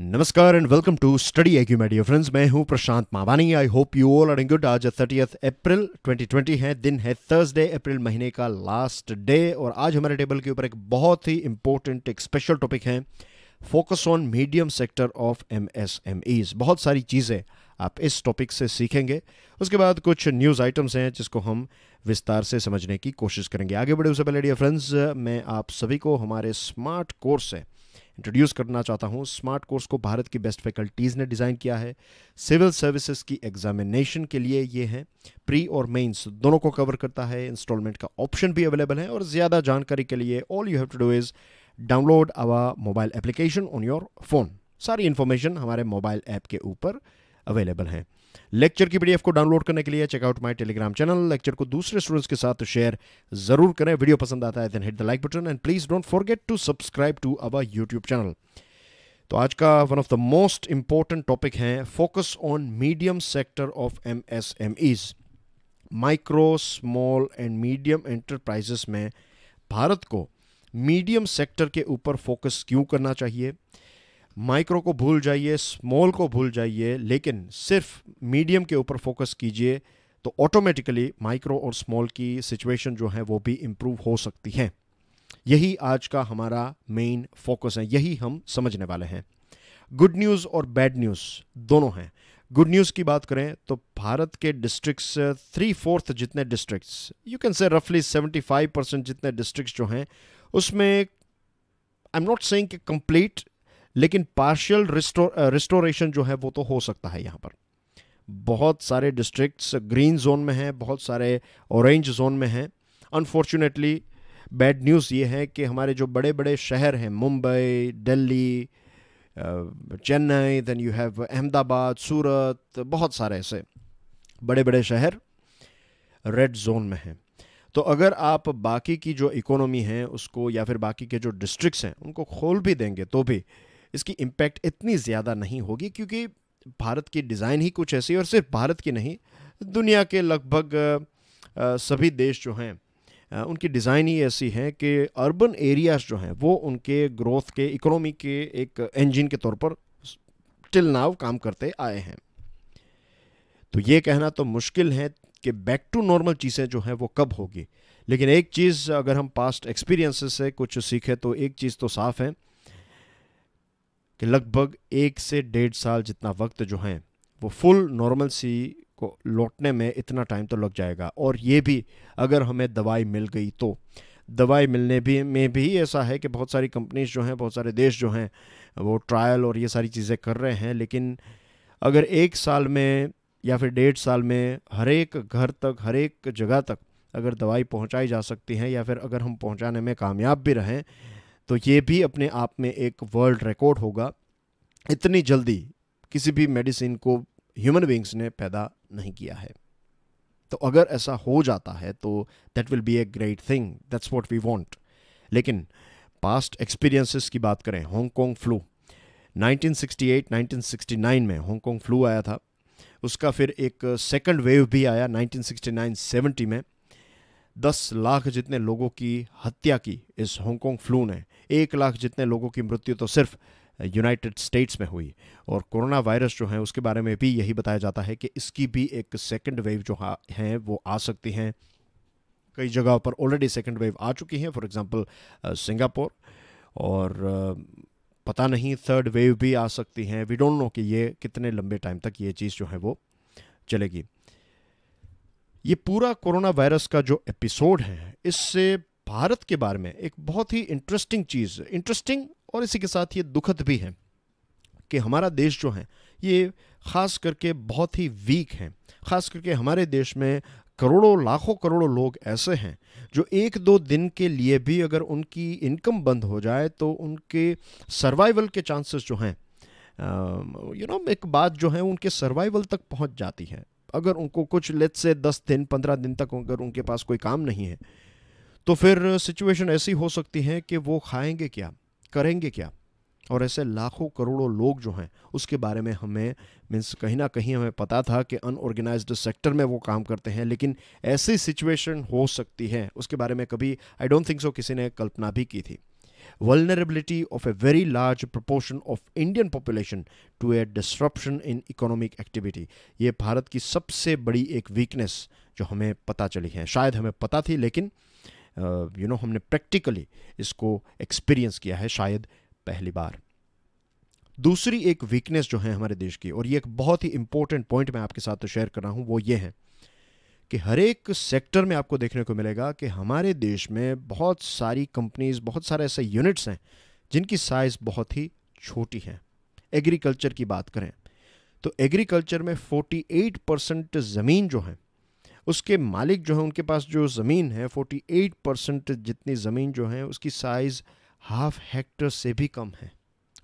नमस्कार and welcome to study IQ my dear friends. मैं हूं Prashant Mawani. I hope you all are in good. आज 30 अप्रैल 2020 है, दिन है थर्सडे, अप्रैल महीने का लास्ट डे। और आज हमारे टेबल के ऊपर एक बहुत ही इंपॉर्टेंट एक स्पेशल टॉपिक है, focus on medium sector of MSMEs। बहुत सारी चीज़ें आप इस टॉपिक से सीखेंगे। उसके बाद कुछ न्यूज़ आइटम्स हैं जिसको हम विस्तार से समझने की कोशिश करेंगे। आगे बढ़े उससे पहले डियर फ्रेंड्स, मैं आप सभी को हमारे स्मार्ट कोर्स से इंट्रोड्यूस करना चाहता हूं। स्मार्ट कोर्स को भारत की बेस्ट फैकल्टीज़ ने डिज़ाइन किया है। सिविल सर्विसेज की एग्जामिनेशन के लिए ये है, प्री और मेंस दोनों को कवर करता है। इंस्टॉलमेंट का ऑप्शन भी अवेलेबल है। और ज़्यादा जानकारी के लिए all you have to do is download our mobile application on your phone. सारी इन्फॉर्मेशन हमारे मोबाइल ऐप के ऊपर अवेलेबल है। लेक्चर की PDF को डाउनलोड करने के लिए check out my Telegram channel. Lecture को दूसरे स्टूडेंट्स के साथ शेयर जरूर करें। वीडियो पसंद आता है then hit the like button and please don't forget to subscribe to our YouTube channel. तो आज का one of the most important topic है focus on medium sector of MSMEs। Micro, small and medium enterprises में भारत को medium sector के ऊपर focus क्यों करना चाहिए। माइक्रो को भूल जाइए, स्मॉल को भूल जाइए, लेकिन सिर्फ मीडियम के ऊपर फोकस कीजिए तो ऑटोमेटिकली माइक्रो और स्मॉल की सिचुएशन जो है वो भी इम्प्रूव हो सकती है। यही आज का हमारा मेन फोकस है, यही हम समझने वाले हैं। गुड न्यूज़ और बैड न्यूज़ दोनों हैं। गुड न्यूज़ की बात करें तो भारत के डिस्ट्रिक्ट्स 3/4 जितने डिस्ट्रिक्ट्स, यू कैन से रफली 75% जितने डिस्ट्रिक्ट्स जो हैं उसमें आई एम नॉट सेइंग कि कंप्लीट, लेकिन पार्शियल रिस्टोरेशन जो है वो तो हो सकता है। यहाँ पर बहुत सारे डिस्ट्रिक्ट्स ग्रीन जोन में हैं, बहुत सारे ऑरेंज जोन में हैं। अनफॉर्चुनेटली बैड न्यूज़ ये है कि हमारे जो बड़े बड़े शहर हैं, Mumbai, Delhi, Chennai, then you have Ahmedabad, Surat, बहुत सारे ऐसे बड़े बड़े शहर रेड जोन में हैं। तो अगर आप बाकी की जो इकोनॉमी है उसको या फिर बाकी के जो डिस्ट्रिक्ट्स हैं उनको खोल भी देंगे तो भी इसकी इम्पैक्ट इतनी ज़्यादा नहीं होगी, क्योंकि भारत की डिज़ाइन ही कुछ ऐसी है। और सिर्फ भारत की नहीं, दुनिया के लगभग सभी देश जो हैं उनकी डिज़ाइन ही ऐसी है कि अर्बन एरियाज़ जो हैं वो उनके ग्रोथ के, इकोनॉमी के एक इंजन के तौर पर टिल नाउ काम करते आए हैं। तो ये कहना तो मुश्किल है कि बैक टू नॉर्मल चीज़ें जो हैं वो कब होगी, लेकिन एक चीज़ अगर हम पास्ट एक्सपीरियंसेस से कुछ सीखें तो एक चीज़ तो साफ़ है कि लगभग 1 से 1.5 साल जितना वक्त जो है वो फुल नॉर्मलसी को लौटने में इतना टाइम तो लग जाएगा। और ये भी अगर हमें दवाई मिल गई तो। दवाई मिलने भी में भी ऐसा है कि बहुत सारी कंपनीज जो हैं, बहुत सारे देश जो हैं वो ट्रायल और ये सारी चीज़ें कर रहे हैं, लेकिन अगर 1 साल में या फिर 1.5 साल में हर एक घर तक, हर एक जगह तक अगर दवाई पहुंचाई जा सकती है या फिर अगर हम पहुंचाने में कामयाब भी रहें तो ये भी अपने आप में एक वर्ल्ड रिकॉर्ड होगा। इतनी जल्दी किसी भी मेडिसिन को ह्यूमन बीइंग्स ने पैदा नहीं किया है। तो अगर ऐसा हो जाता है तो that will be a great thing, that's what we want. लेकिन पास्ट एक्सपीरियंसेस की बात करें, हांगकांग फ्लू 1968-1969 में हांगकांग फ्लू आया था। उसका फिर एक सेकंड वेव भी आया 1969-70 में। 10 लाख जितने लोगों की हत्या की इस हांगकांग फ्लू ने। 1 लाख जितने लोगों की मृत्यु तो सिर्फ यूनाइटेड स्टेट्स में हुई। और कोरोना वायरस जो है उसके बारे में भी यही बताया जाता है कि इसकी भी एक सेकंड वेव जो है वो आ सकती हैं। कई जगहों पर ऑलरेडी सेकंड वेव आ चुकी हैं, फॉर एग्जांपल सिंगापुर। और पता नहीं थर्ड वेव भी आ सकती हैं। वी डोंट नो कि ये कितने लंबे टाइम तक ये चीज़ जो है वो चलेगी। ये पूरा कोरोना वायरस का जो एपिसोड है इससे भारत के बारे में एक बहुत ही इंटरेस्टिंग और इसी के साथ ये दुखद भी है कि हमारा देश जो है ये ख़ास करके बहुत ही वीक है। ख़ास करके हमारे देश में करोड़ों, लाखों करोड़ों लोग ऐसे हैं जो 1-2 दिन के लिए भी अगर उनकी इनकम बंद हो जाए तो उनके सर्वाइवल के चांसेस जो हैं एक बात जो है उनके सर्वाइवल तक पहुंच जाती है। अगर उनको कुछ लेट्स से 10 दिन 15 दिन तक अगर उनके पास कोई काम नहीं है तो फिर सिचुएशन ऐसी हो सकती है कि वो खाएंगे क्या, करेंगे क्या। और ऐसे लाखों करोड़ों लोग जो हैं उसके बारे में हमें कहीं ना कहीं हमें पता था कि अनऑर्गेनाइज्ड सेक्टर में वो काम करते हैं, लेकिन ऐसी सिचुएशन हो सकती है उसके बारे में कभी आई डोंट थिंक सो किसी ने कल्पना भी की थी। vulnerability of a very large proportion of Indian population to a disruption in economic activity। ये भारत की सबसे बड़ी एक वीकनेस जो हमें पता चली है, शायद हमें पता थी लेकिन हमने प्रैक्टिकली इसको एक्सपीरियंस किया है शायद पहली बार। दूसरी एक वीकनेस जो है हमारे देश की, और ये एक बहुत ही इंपॉर्टेंट पॉइंट मैं आपके साथ शेयर कर रहा हूं, वो ये है कि हर एक सेक्टर में आपको देखने को मिलेगा कि हमारे देश में बहुत सारी कंपनीज, बहुत सारे ऐसे यूनिट्स हैं जिनकी साइज बहुत ही छोटी है। एग्रीकल्चर की बात करें तो एग्रीकल्चर में 48% ज़मीन जो है उसके मालिक जो है, उनके पास जो ज़मीन है 48% जितनी ज़मीन जो है उसकी साइज़ ½ हेक्टर से भी कम है।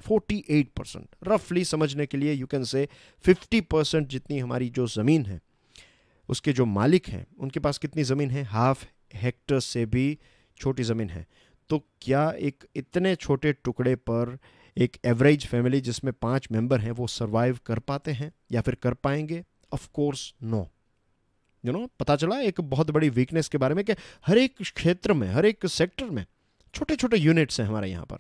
48%, रफली समझने के लिए यू कैन से 50% जितनी हमारी जो ज़मीन है उसके जो मालिक हैं उनके पास कितनी ज़मीन है, ½ हेक्टर से भी छोटी ज़मीन है। तो क्या एक इतने छोटे टुकड़े पर एक एवरेज फैमिली जिसमें 5 मेंबर हैं वो सरवाइव कर पाते हैं या फिर कर पाएंगे? Of course no. पता चला एक बहुत बड़ी वीकनेस के बारे में कि हर एक क्षेत्र में, हर एक सेक्टर में छोटे छोटे यूनिट्स हैं हमारे यहाँ पर,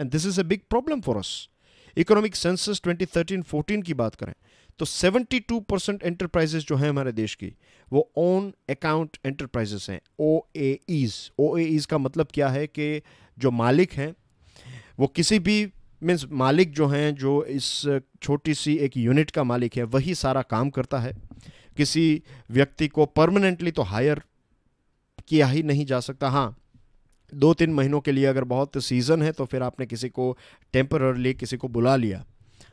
and this is a big problem for us. Economic census 2013-14 की बात करें तो 72% एंटरप्राइजेस जो हैं हमारे देश की वो ऑन अकाउंट एंटरप्राइजेस हैं, OAEs। OAEs का मतलब क्या है कि जो मालिक हैं वो किसी भी मीन्स मालिक जो हैं, जो इस छोटी सी एक यूनिट का मालिक है वही सारा काम करता है। किसी व्यक्ति को परमानेंटली तो हायर किया ही नहीं जा सकता। हाँ, 2-3 महीनों के लिए अगर बहुत सीज़न है तो फिर आपने किसी को टेम्पररली किसी को बुला लिया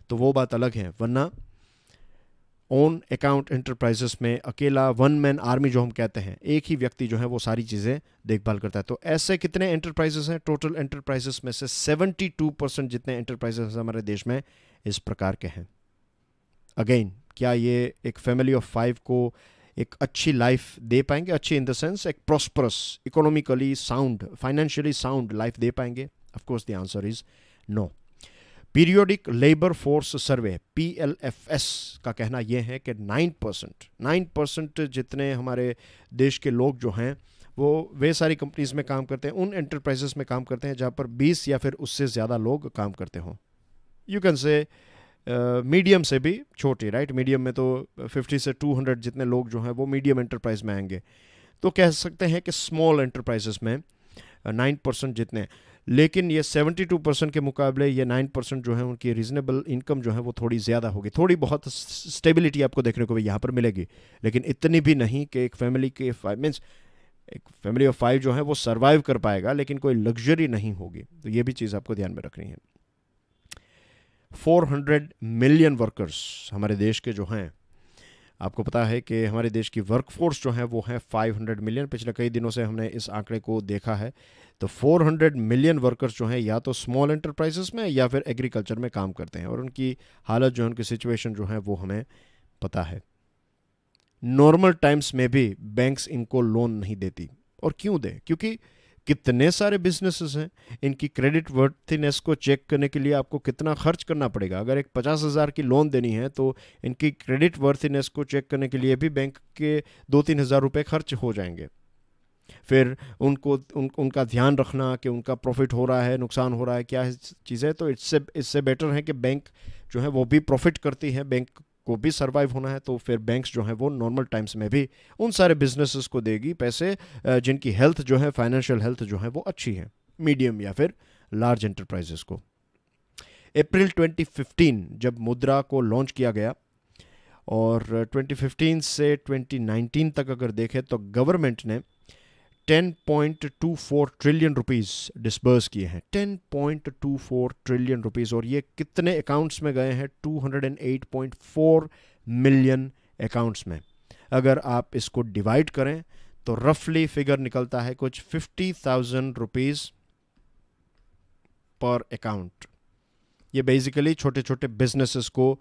तो वो बात अलग है, वरना ऑन अकाउंट एंटरप्राइजेस में अकेला वन मैन आर्मी जो हम कहते हैं, एक ही व्यक्ति जो है वो सारी चीज़ें देखभाल करता है। तो ऐसे कितने एंटरप्राइजेस हैं? टोटल एंटरप्राइजेस में से 72% जितने एंटरप्राइजेस हमारे देश में इस प्रकार के हैं। अगेन, क्या ये एक फैमिली ऑफ 5 को एक अच्छी लाइफ दे पाएंगे? अच्छी इन द सेंस एक prosperous, economically sound, financially sound life दे पाएंगे? Of course the answer is no. Periodic labour force survey PLFS का कहना यह है कि 9% जितने हमारे देश के लोग जो हैं वो वे सारी कंपनीज में काम करते हैं, उन एंटरप्राइजेस में काम करते हैं जहाँ पर 20 या फिर उससे ज़्यादा लोग काम करते हों। यू कैन से मीडियम से भी छोटी, राइट? मीडियम में तो 50 से 200 जितने लोग जो हैं वो मीडियम एंटरप्राइज में आएंगे। तो कह सकते हैं कि स्मॉल एंटरप्राइजेस में 9% जितने, लेकिन ये 72% के मुकाबले ये 9% जो है उनकी रीजनेबल इनकम जो है वो थोड़ी ज़्यादा होगी। थोड़ी बहुत स्टेबिलिटी आपको देखने को भी यहाँ पर मिलेगी, लेकिन इतनी भी नहीं कि एक फैमिली के 5 मीन्स एक फैमिली ऑफ 5 जो है वो सर्वाइव कर पाएगा, लेकिन कोई लग्जरी नहीं होगी। तो ये भी चीज़ आपको ध्यान में रखनी है। 400 मिलियन वर्कर्स हमारे देश के जो हैं, आपको पता है कि हमारे देश की वर्कफोर्स जो है वो है 500 मिलियन। पिछले कई दिनों से हमने इस आंकड़े को देखा है। तो 400 मिलियन वर्कर्स जो हैं या तो स्मॉल एंटरप्राइजेस में या फिर एग्रीकल्चर में काम करते हैं, और उनकी हालत जो है, उनकी सिचुएशन जो है वो हमें पता है। नॉर्मल टाइम्स में भी बैंक्स इनको लोन नहीं देती, और क्यों दे? क्योंकि कितने सारे बिजनेसेस हैं, इनकी क्रेडिट वर्थीनेस को चेक करने के लिए आपको कितना खर्च करना पड़ेगा। अगर एक 50,000 की लोन देनी है तो इनकी क्रेडिट वर्थीनेस को चेक करने के लिए भी बैंक के 2-3 हज़ार रुपये खर्च हो जाएंगे। फिर उनका ध्यान रखना कि उनका प्रॉफिट हो रहा है, नुकसान हो रहा है, क्या चीज़ है। तो इससे बेटर है कि बैंक जो है वो भी प्रॉफिट करती है, बैंक को भी सर्वाइव होना है, तो फिर बैंक्स जो है वो नॉर्मल टाइम्स में भी उन सारे बिजनेसेस को देगी पैसे जिनकी हेल्थ जो है, फाइनेंशियल हेल्थ जो है वो अच्छी है, मीडियम या फिर लार्ज एंटरप्राइजेस को। अप्रैल 2015 जब मुद्रा को लॉन्च किया गया, और 2015 से 2019 तक अगर देखें तो गवर्नमेंट ने 10.24 ट्रिलियन रुपीस डिस्बर्स किए हैं। 10.24 ट्रिलियन रुपीस, और ये कितने अकाउंट्स में गए हैं? 208.4 मिलियन अकाउंट्स में। अगर आप इसको डिवाइड करें तो रफली फिगर निकलता है कुछ 50,000 रुपीस पर अकाउंट। ये बेसिकली छोटे छोटे बिजनेसेस को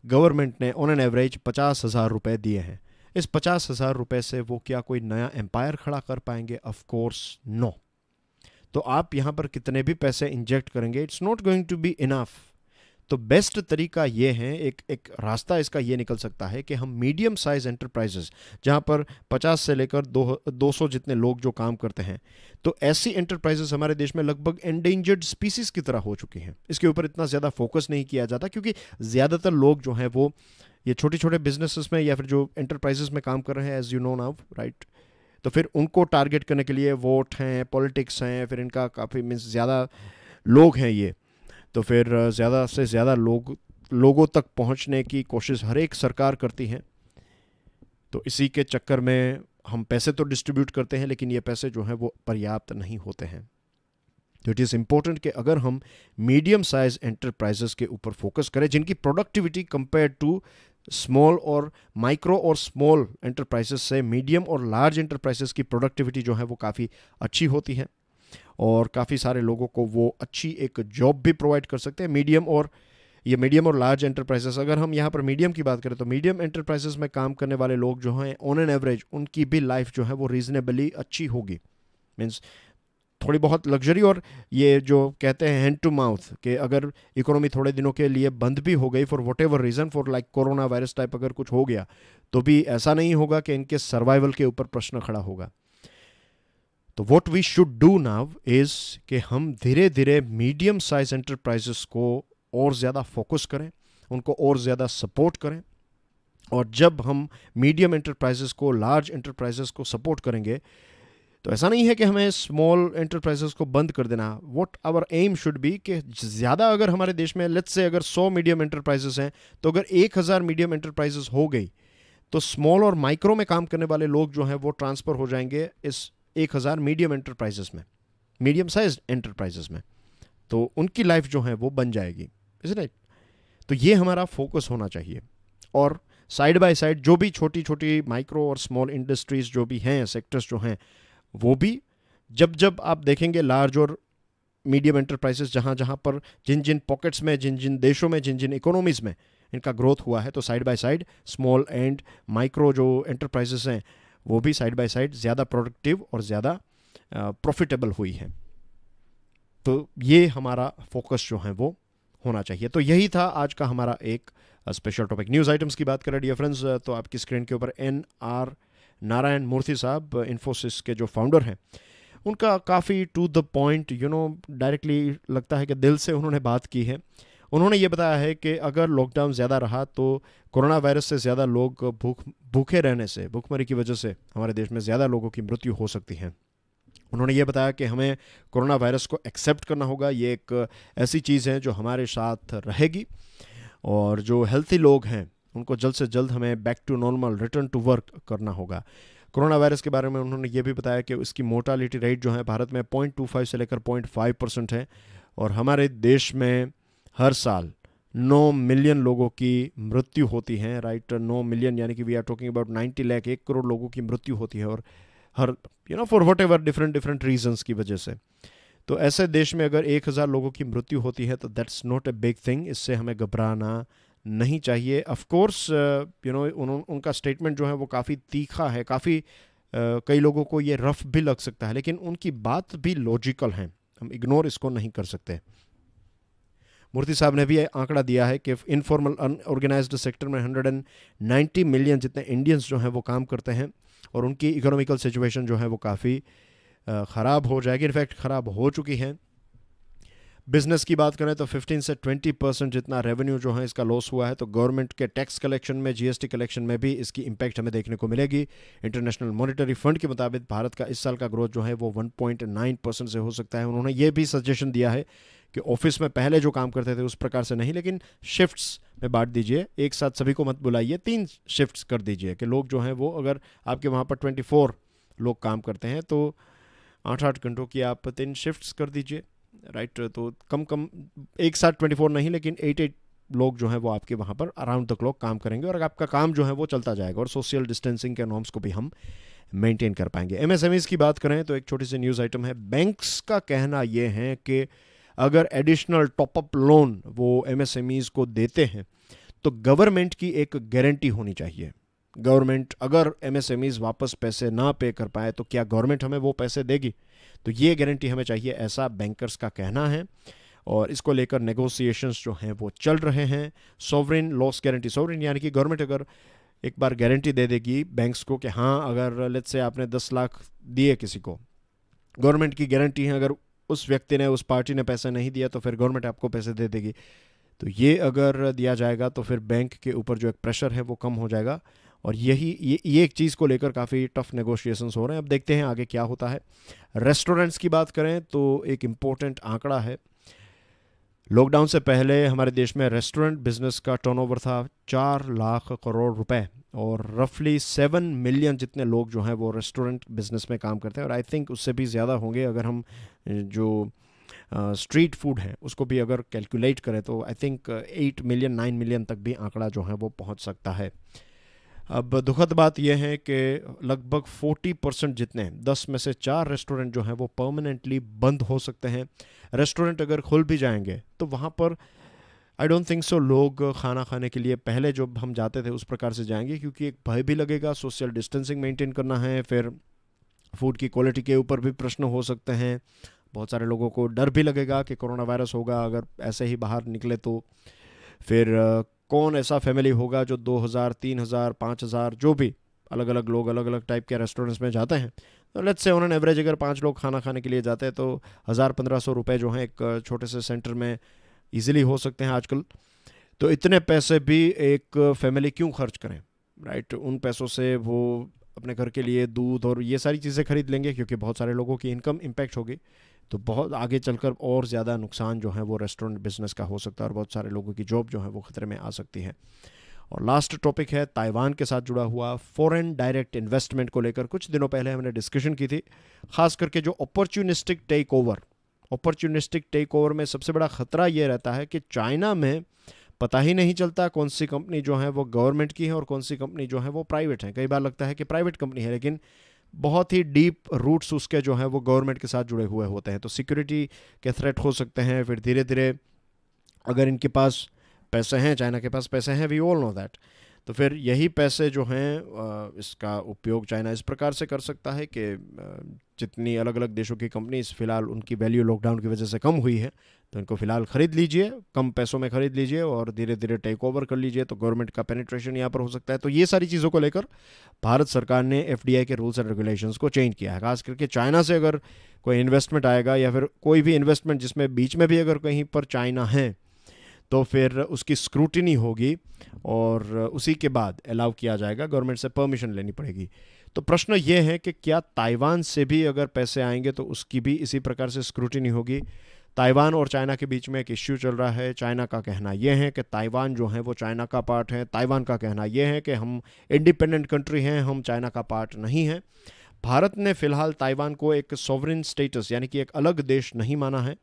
गवर्नमेंट ने ऑन एन एवरेज 50,000 रुपये दिए हैं। इस 50,000 रुपये से वो क्या कोई नया एम्पायर खड़ा कर पाएंगे? Of course no. तो आप यहाँ पर कितने भी पैसे इंजेक्ट करेंगे, it's not going to be enough. तो बेस्ट तरीका ये है, एक रास्ता इसका ये निकल सकता है कि हम मीडियम साइज एंटरप्राइजेस, जहाँ पर 50 से लेकर 200 जितने लोग जो काम करते हैं, तो ऐसी एंटरप्राइजेस हमारे देश में लगभग एंडेंजर्ड स्पीसीज की तरह हो चुकी हैं। इसके ऊपर इतना ज़्यादा फोकस नहीं किया जाता क्योंकि ज़्यादातर लोग जो हैं वो ये छोटे छोटे बिजनेसेस में या फिर जो एंटरप्राइजेस में काम कर रहे हैं, as you know now, right. तो फिर उनको टारगेट करने के लिए वोट हैं, पॉलिटिक्स हैं, फिर इनका काफ़ी मीन्स ज़्यादा लोग हैं ये, तो फिर ज़्यादा से ज़्यादा लोगों तक पहुंचने की कोशिश हर एक सरकार करती है। तो इसी के चक्कर में हम पैसे तो डिस्ट्रीब्यूट करते हैं, लेकिन ये पैसे जो हैं वो पर्याप्त नहीं होते हैं। तो इट इज़ इम्पोर्टेंट कि अगर हम मीडियम साइज एंटरप्राइजेस के ऊपर फोकस करें, जिनकी प्रोडक्टिविटी कंपेयर टू स्मॉल और माइक्रो और स्मॉल एंटरप्राइजेस से मीडियम और लार्ज एंटरप्राइजेस की प्रोडक्टिविटी जो है वो काफ़ी अच्छी होती है और काफ़ी सारे लोगों को वो अच्छी एक जॉब भी प्रोवाइड कर सकते हैं। मीडियम और लार्ज एंटरप्राइजेस, अगर हम यहाँ पर मीडियम की बात करें तो मीडियम एंटरप्राइजेस में काम करने वाले लोग जो हैं ऑन एन एवरेज उनकी भी लाइफ जो है वो रीजनेबली अच्छी होगी। मीन्स थोड़ी बहुत लग्जरी, और ये जो कहते हैं हैंड टू माउथ कि अगर इकोनॉमी थोड़े दिनों के लिए बंद भी हो गई for what ever reason, for like corona virus type अगर कुछ हो गया, तो भी ऐसा नहीं होगा कि इनके सर्वाइवल के ऊपर प्रश्न खड़ा होगा। तो what we should do now is कि हम धीरे धीरे मीडियम साइज एंटरप्राइजेस को और ज़्यादा फोकस करें, उनको और ज़्यादा सपोर्ट करें। और जब हम मीडियम एंटरप्राइजेस को, लार्ज एंटरप्राइजेस को सपोर्ट करेंगे, तो ऐसा नहीं है कि हमें स्मॉल एंटरप्राइजेस को बंद कर देना। What our aim should be कि ज़्यादा अगर हमारे देश में लेट्स से अगर 100 मीडियम एंटरप्राइजेस हैं, तो अगर 1000 मीडियम एंटरप्राइजेस हो गई, तो स्मॉल और माइक्रो में काम करने वाले लोग जो हैं वो ट्रांसफ़र हो जाएंगे इस 1000 मीडियम एंटरप्राइजेस में, मीडियम साइज एंटरप्राइजेस में, तो उनकी लाइफ जो है वो बन जाएगी, इज राइट। तो ये हमारा फोकस होना चाहिए। और साइड बाय साइड जो भी छोटी छोटी माइक्रो और स्मॉल इंडस्ट्रीज जो भी हैं, सेक्टर्स जो हैं, वो भी जब आप देखेंगे लार्ज और मीडियम एंटरप्राइजेस जहाँ जहाँ पर जिन जिन पॉकेट्स में, जिन जिन देशों में, जिन जिन इकोनॉमीज़ में इनका ग्रोथ हुआ है, तो side by side small and micro जो एंटरप्राइजेस हैं वो भी साइड बाय साइड ज़्यादा प्रोडक्टिव और ज़्यादा प्रॉफिटेबल हुई है। तो ये हमारा फोकस जो है वो होना चाहिए। तो यही था आज का हमारा एक स्पेशल टॉपिक। न्यूज़ आइटम्स की बात करें डियर फ्रेंड्स, तो आपकी स्क्रीन के ऊपर NR नारायण मूर्ति साहब, इन्फोसिस के जो फाउंडर हैं, उनका काफ़ी टू द पॉइंट, डायरेक्टली लगता है कि दिल से उन्होंने बात की है। उन्होंने ये बताया है कि अगर लॉकडाउन ज़्यादा रहा तो कोरोना वायरस से ज़्यादा लोग भूखे रहने से, भूखमरी की वजह से हमारे देश में ज़्यादा लोगों की मृत्यु हो सकती है। उन्होंने ये बताया कि हमें कोरोना वायरस को एक्सेप्ट करना होगा, ये एक ऐसी चीज़ है जो हमारे साथ रहेगी, और जो हेल्थी लोग हैं उनको जल्द से जल्द हमें back to normal, return to work करना होगा। कोरोना वायरस के बारे में उन्होंने ये भी बताया कि इसकी मोर्टालिटी रेट जो है भारत में 0.25 से लेकर 0.5% है, और हमारे देश में हर साल 9 मिलियन लोगों की मृत्यु होती है, राइट। 9 मिलियन यानी कि we are talking about 90 lakh, 1 crore लोगों की मृत्यु होती है, और हर for whatever different reasons की वजह से। तो ऐसे देश में अगर 1000 लोगों की मृत्यु होती है तो that's not a big thing, इससे हमें घबराना नहीं चाहिए। ऑफ कोर्स उनका स्टेटमेंट जो है वो काफ़ी तीखा है, काफ़ी कई लोगों को ये रफ भी लग सकता है, लेकिन उनकी बात भी लॉजिकल है, हम इग्नोर इसको नहीं कर सकते। मूर्ति साहब ने भी आंकड़ा दिया है कि इनफॉर्मल अनऑर्गेनाइज्ड सेक्टर में 190 मिलियन जितने इंडियंस जो हैं वो काम करते हैं, और उनकी इकोनॉमिकल सिचुएशन जो है वो काफ़ी ख़राब हो जाएगी, इनफैक्ट ख़राब हो चुकी है। बिजनेस की बात करें तो 15 से 20% जितना रेवेन्यू जो है इसका लॉस हुआ है, तो गवर्नमेंट के टैक्स कलेक्शन में, GST कलेक्शन में भी इसकी इम्पैक्ट हमें देखने को मिलेगी। इंटरनेशनल मॉनेटरी फंड के मुताबिक भारत का इस साल का ग्रोथ जो है वो 1.9% से हो सकता है। उन्होंने ये भी सजेशन दिया है कि ऑफिस में पहले जो काम करते थे उस प्रकार से नहीं, लेकिन शिफ्ट्स में बांट दीजिए, एक साथ सभी को मत बुलाइए, 3 शिफ्ट्स कर दीजिए कि लोग जो हैं वो, अगर आपके वहाँ पर 24 लोग काम करते हैं तो 8-8 घंटों की आप 3 शिफ्ट्स कर दीजिए, राइट। तो कम एक साथ 24 नहीं, लेकिन 8 लोग जो हैं वो आपके वहाँ पर अराउंड द क्लॉक काम करेंगे, और आपका काम जो है वो चलता जाएगा, और सोशल डिस्टेंसिंग के नॉर्म्स को भी हम मेंटेन कर पाएंगे। MSMEs की बात करें तो एक छोटी सी न्यूज़ आइटम है। बैंक्स का कहना ये है कि अगर एडिशनल टॉपअप लोन वो MSMEs को देते हैं तो गवर्नमेंट की एक गारंटी होनी चाहिए। गवर्नमेंट अगर MSMEs वापस पैसे ना पे कर पाए तो क्या गवर्नमेंट हमें वो पैसे देगी, तो ये गारंटी हमें चाहिए, ऐसा बैंकर्स का कहना है। और इसको लेकर नेगोशिएशंस जो हैं वो चल रहे हैं। सॉवरेन लॉस गारंटी, सॉवरेन यानी कि गवर्नमेंट अगर एक बार गारंटी दे देगी बैंक्स को कि हाँ, अगर लेट्स से आपने 10 लाख दिए किसी को, गवर्नमेंट की गारंटी है, अगर उस व्यक्ति ने, उस पार्टी ने पैसा नहीं दिया तो फिर गवर्नमेंट आपको पैसे दे देगी। तो ये अगर दिया जाएगा तो फिर बैंक के ऊपर जो एक प्रेशर है वो कम हो जाएगा, और ये एक चीज़ को लेकर काफ़ी टफ नेगोशिएशंस हो रहे हैं। अब देखते हैं आगे क्या होता है। रेस्टोरेंट्स की बात करें तो एक इम्पोर्टेंट आंकड़ा है, लॉकडाउन से पहले हमारे देश में रेस्टोरेंट बिजनेस का टर्नओवर था 4 लाख करोड़ रुपए, और रफली 7 मिलियन जितने लोग जो हैं वो रेस्टोरेंट बिजनेस में काम करते हैं, और आई थिंक उससे भी ज़्यादा होंगे अगर हम जो स्ट्रीट फूड है उसको भी अगर कैलकुलेट करें तो आई थिंक 8 मिलियन 9 मिलियन तक भी आंकड़ा जो है वो पहुंच सकता है। अब दुखद बात यह है कि लगभग 40% जितने, 10 में से 4 रेस्टोरेंट जो हैं वो परमानेंटली बंद हो सकते हैं। रेस्टोरेंट अगर खुल भी जाएंगे तो वहाँ पर आई डोंट थिंक सो लोग खाना खाने के लिए पहले जो हम जाते थे उस प्रकार से जाएंगे, क्योंकि एक भय भी लगेगा, सोशल डिस्टेंसिंग मेंटेन करना है, फिर फूड की क्वालिटी के ऊपर भी प्रश्न हो सकते हैं। बहुत सारे लोगों को डर भी लगेगा कि कोरोना वायरस होगा, अगर ऐसे ही बाहर निकले तो फिर कौन ऐसा फैमिली होगा जो 2000, 3000, 5000 जो भी अलग अलग लोग अलग अलग टाइप के रेस्टोरेंट्स में जाते हैं, तो let's say on an average अगर 5 लोग खाना खाने के लिए जाते हैं तो 1000-1500 रुपये जो हैं एक छोटे से सेंटर में ईजिली हो सकते हैं आजकल। तो इतने पैसे भी एक फैमिली क्यों खर्च करें, राइट? उन पैसों से वो अपने घर के लिए दूध और ये सारी चीज़ें खरीद लेंगे, क्योंकि बहुत सारे लोगों की इनकम इम्पैक्ट होगी, तो बहुत आगे चलकर और ज़्यादा नुकसान जो है वो रेस्टोरेंट बिजनेस का हो सकता है, और बहुत सारे लोगों की जॉब जो है वो खतरे में आ सकती है। और लास्ट टॉपिक है ताइवान के साथ जुड़ा हुआ फॉरेन डायरेक्ट इन्वेस्टमेंट को लेकर। कुछ दिनों पहले हमने डिस्कशन की थी, खास करके जो अपॉर्चुनिस्टिक टेक ओवर में सबसे बड़ा खतरा ये रहता है कि चाइना में पता ही नहीं चलता कौन सी कंपनी जो है वो गवर्नमेंट की है और कौन सी कंपनी जो है वो प्राइवेट है। कई बार लगता है कि प्राइवेट कंपनी है, लेकिन बहुत ही डीप रूट्स उसके जो हैं वो गवर्नमेंट के साथ जुड़े हुए होते हैं, तो सिक्योरिटी के थ्रेट हो सकते हैं। फिर धीरे धीरे अगर इनके पास पैसे हैं, चाइना के पास पैसे हैं, वी ऑल नो दैट, तो फिर यही पैसे जो हैं इसका उपयोग चाइना इस प्रकार से कर सकता है कि जितनी अलग अलग देशों की कंपनीज फ़िलहाल उनकी वैल्यू लॉकडाउन की वजह से कम हुई है, तो इनको फ़िलहाल ख़रीद लीजिए, कम पैसों में ख़रीद लीजिए और धीरे धीरे टेक ओवर कर लीजिए, तो गवर्नमेंट का पेनिट्रेशन यहाँ पर हो सकता है। तो ये सारी चीज़ों को लेकर भारत सरकार ने FDI के रूल्स एंड रेगुलेशंस को चेंज किया है। खास करके चाइना से अगर कोई इन्वेस्टमेंट आएगा या फिर कोई भी इन्वेस्टमेंट जिसमें बीच में भी अगर कहीं पर चाइना है, तो फिर उसकी स्क्रूटिनी होगी और उसी के बाद अलाउ किया जाएगा, गवर्नमेंट से परमिशन लेनी पड़ेगी। तो प्रश्न ये है कि क्या ताइवान से भी अगर पैसे आएंगे तो उसकी भी इसी प्रकार से स्क्रूटिनी होगी? ताइवान और चाइना के बीच में एक इश्यू चल रहा है। चाइना का कहना यह है कि ताइवान जो है वो चाइना का पार्ट है, ताइवान का कहना यह है कि हम इंडिपेंडेंट कंट्री हैं, हम चाइना का पार्ट नहीं हैं। भारत ने फ़िलहाल ताइवान को एक सॉवरेन स्टेटस यानी कि एक अलग देश नहीं माना है।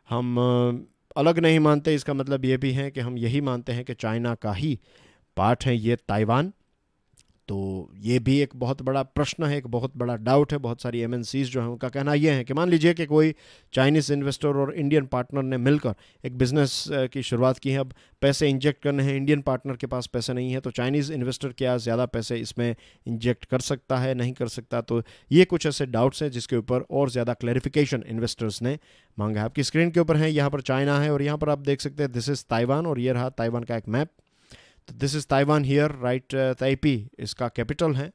हम अलग नहीं मानते, इसका मतलब ये भी है कि हम यही मानते हैं कि चाइना का ही पार्ट है ये ताइवान। तो ये भी एक बहुत बड़ा प्रश्न है, एक बहुत बड़ा डाउट है। बहुत सारी MNCs जो हैं उनका कहना यह है कि मान लीजिए कि कोई चाइनीज़ इन्वेस्टर और इंडियन पार्टनर ने मिलकर एक बिज़नेस की शुरुआत की है, अब पैसे इंजेक्ट करने हैं, इंडियन पार्टनर के पास पैसे नहीं है, तो चाइनीज़ इन्वेस्टर क्या ज़्यादा पैसे इसमें इंजेक्ट कर सकता है, नहीं कर सकता? तो ये कुछ ऐसे डाउट्स हैं जिसके ऊपर और ज़्यादा क्लैरिफिकेशन इन्वेस्टर्स ने मांगा है। आपकी स्क्रीन के ऊपर है, यहाँ पर चाइना है और यहाँ पर आप देख सकते हैं दिस इज़ ताइवान, और ये रहा ताइवान का एक मैप। तो this is Taiwan here, right? Taipei इसका कैपिटल है,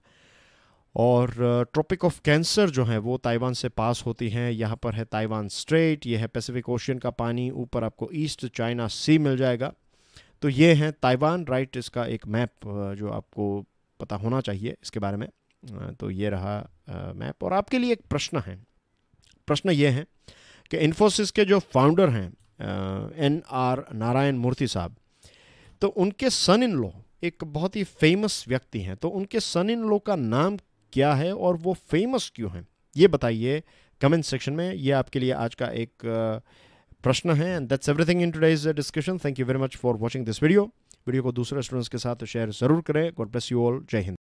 और ट्रॉपिक ऑफ कैंसर जो है वो ताइवान से पास होती हैं। यहाँ पर है ताइवान स्ट्रेट, ये है पैसिफिक ओशियन का पानी, ऊपर आपको ईस्ट चाइना सी मिल जाएगा। तो ये है ताइवान, राइट? इसका एक मैप जो आपको पता होना चाहिए इसके बारे में। तो ये रहा मैप। और आपके लिए एक प्रश्न है, प्रश्न ये है कि इन्फोसिस के जो फाउंडर हैं NR नारायण मूर्ति साहब, तो उनके सन इन लॉ एक बहुत ही फेमस व्यक्ति हैं, तो उनके सन इन लॉ का नाम क्या है और वो फेमस क्यों हैं, ये बताइए कमेंट सेक्शन में। ये आपके लिए आज का एक प्रश्न है। And that's everything in today's discussion. Thank you very much for watching this video को दूसरे स्टूडेंट्स के साथ शेयर जरूर करें। God bless you all. जय हिंद।